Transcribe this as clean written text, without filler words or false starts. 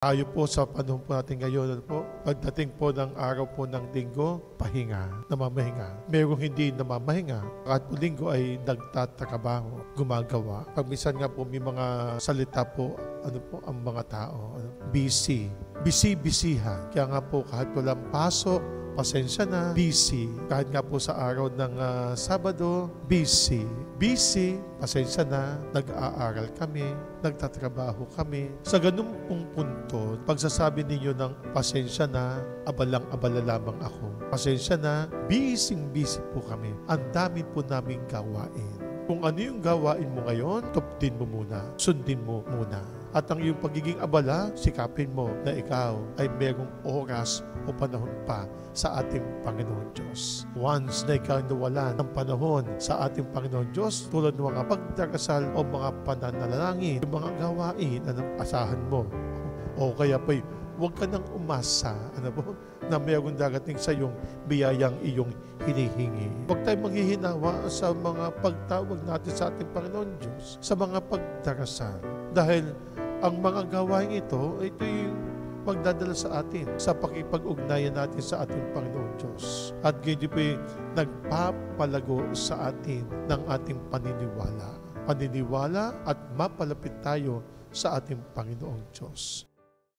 Tayo po sa panahon po natin ngayon, pagdating po ng araw po ng linggo, pahinga, namamahinga. Merong hindi namamahinga, at po linggo ay nagtatrabaho, gumagawa. Pag minsan nga po may mga salita po, ang mga tao, busy. Busy-busyhan. Kaya nga po kahit walang pasok, pasensya na, busy. Kahit nga po sa araw ng Sabado, busy. Busy, pasensya na, nag-aaral kami, nagtatrabaho kami. Sa ganung pong punto, pagsasabi ninyo ng pasensya na, abalang-abala lamang ako. Pasensya na, busy po kami. Ang dami po naming gawain. Kung ano yung gawain mo ngayon, tupdin mo muna, sundin mo muna. At ang iyong pagiging abala, sikapin mo na ikaw ay merong oras o panahon pa sa ating Panginoon Diyos. Once na ikaw nawala ng panahon sa ating Panginoon Diyos, tulad ng mga pagdarasal o mga pananalangin, yung mga gawain na asahan mo. O kaya pa'y huwag ka nang umasa, na mayroong darating sa iyong biyayang iyong hinihingi. Huwag tayong maghihinawa sa mga pagtawag natin sa ating Panginoon Diyos, sa mga pagdarasal. Dahil ang mga gawain ito yung magdadala sa atin sa pakipag-ugnayan natin sa ating Panginoon Diyos. At ganyan po nagpapalago sa atin ng ating paniniwala. Paniniwala at mapalapit tayo sa ating Panginoong Diyos.